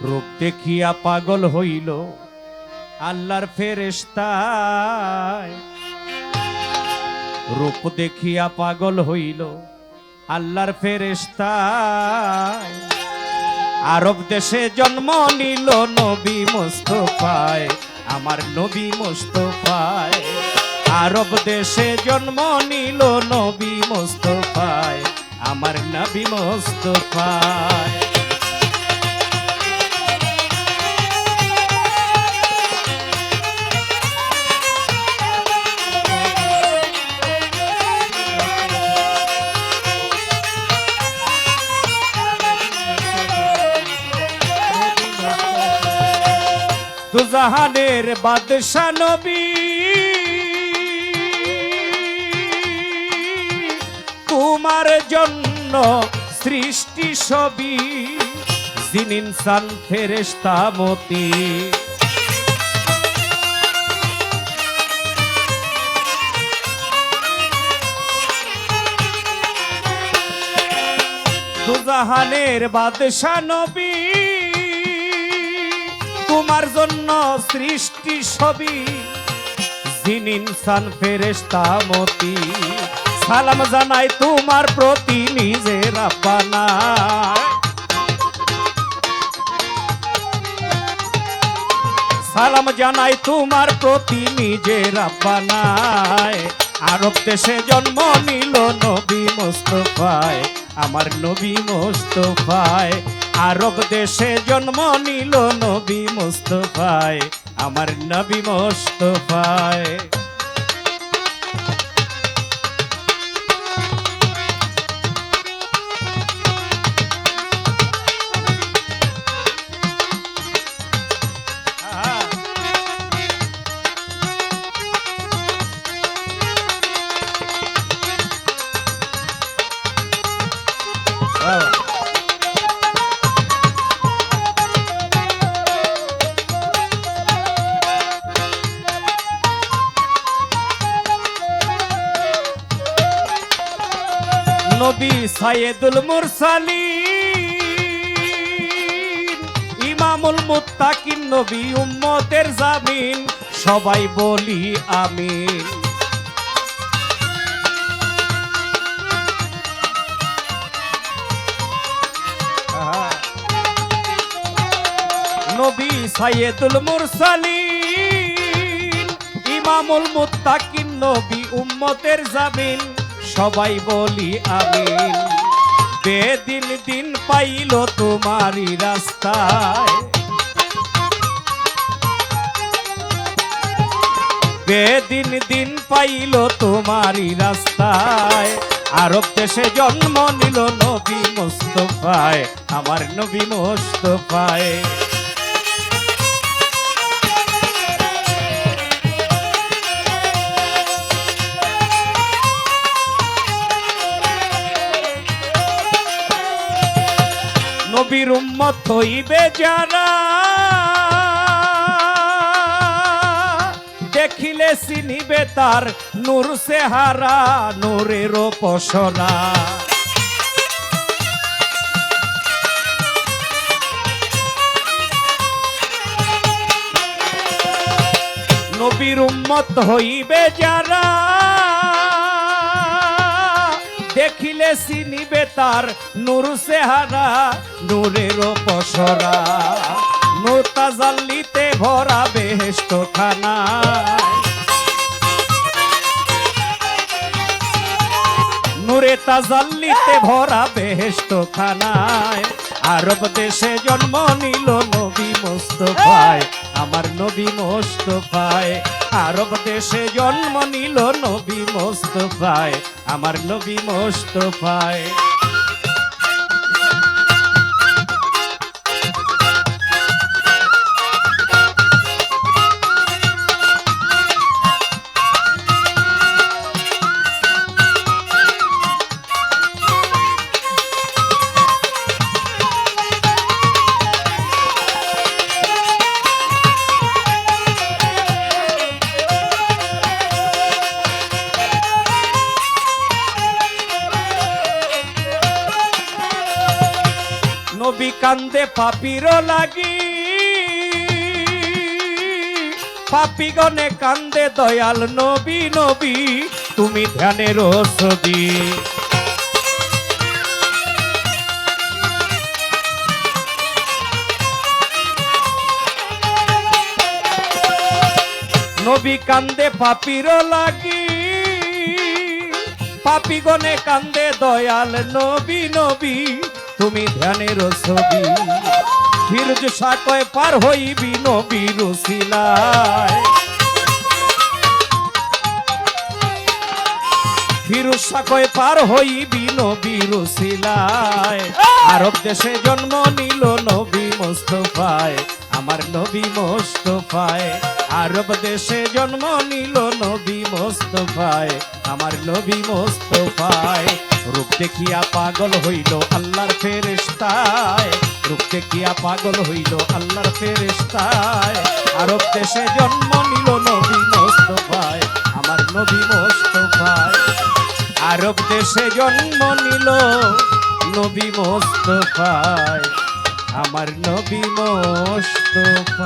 রূপ দেখিয়া পাগল হইল আল্লাহর ফেরেশতায়। রূপ দেখিয়া পাগল হইল আল্লাহর ফেরেশতায়। আরব দেশে জন্ম নিল নবী মুস্তাফায়, আমার নবী মুস্তাফায়। আরব দেশে জন্ম নিল নবী মুস্তাফায়, আমার নবী মুস্তাফায়। দুজাহানের বাদশা নবী, তোমার জন্য সৃষ্টি সবই, জিন ইনসান ফেরেশতা মতি। দুজাহানের বাদশা নবী, তোমার জন্য সৃষ্টি সবই, জিন ইনসান ফেরেশতা মতি। সালাম জানাই তোমার প্রতি নিজের রাব্বানা, সালাম জানাই তোমার প্রতি নিজের রাব্বানায়। আরব দেশে জন্ম নিল নবী মুস্তাফায়, আমার নবী মুস্তাফায়। আরব দেশে জন্ম নিল নবী মুস্তাফায়, আমার নবী মুস্তাফায়। নবী সাইয়েদুল মুরসালিন, ইমামুল মুত্তাকিন নবী উম্মতের জামিন, সবাই বলি আমিন। নবী সাইয়েদুল মুরসালিন, ইমামুল মুত্তাকিন নবী উম্মতের জামিন, সবাই বলি আমিন। বেদিন দিন পাইল তোমারই রাস্তায়, বেদিন দিন পাইল তোমারই রাস্তায়। আরব দেশে জন্ম নিল নবী মুস্তাফায়, আমার নবী মুস্তাফায়। নবীর উম্মত হইবে যারা, দেখিলে চিনিবে তার নূর চেহারা, নূরের পসরা। নবীর উম্মত হইবে যারা, দেখিলে চিনিবে তার নূর চেহারা, নূরের পসরা। নূর তাজাল্লিতে ভরা বেহেশত খানায়, নূরে তাজাল্লিতে ভরা বেহেশত খানায়। আরব দেশে জন্ম নিল নবী মুস্তাফায়, আমার নবী মুস্তাফায়। আরব দেশে জন্ম নিল নবী মুস্তাফায়, আমার নবী মুস্তাফায়। পাপির লাগি, পাপিগণে কান্দে দয়াল নবী নবী তুমি ধ্যানের ছবি। নবী কান্দে পাপির লাগি, পাপিগণে কান্দে দয়াল নবী নবী তুমি ধ্যানের ছবি। ফিরোজ শাহ কয় পার হইবি নবীর উসিলায়, ফিরোজ শাহ কয় পার হইবি নবীর উসিলায়। আরব দেশে জন্ম নিল নবী মুস্তাফায়, আমার নবী মুস্তাফায়। আরব দেশে জন্ম নিল নবী মুস্তাফায়, আমার নবী মুস্তাফায়। রূপ দেখিয়া পাগল হইল আল্লাহর ফেরেশতায়, রূপ দেখিয়া পাগল হইল আল্লাহর ফেরেশতায়। আরব দেশে জন্ম নিল নবী মুস্তাফায়, আমার নবী মুস্তাফায়। আরব দেশে জন্ম নিল নবী মুস্তাফায়, আমার নবী মুস্তাফায়।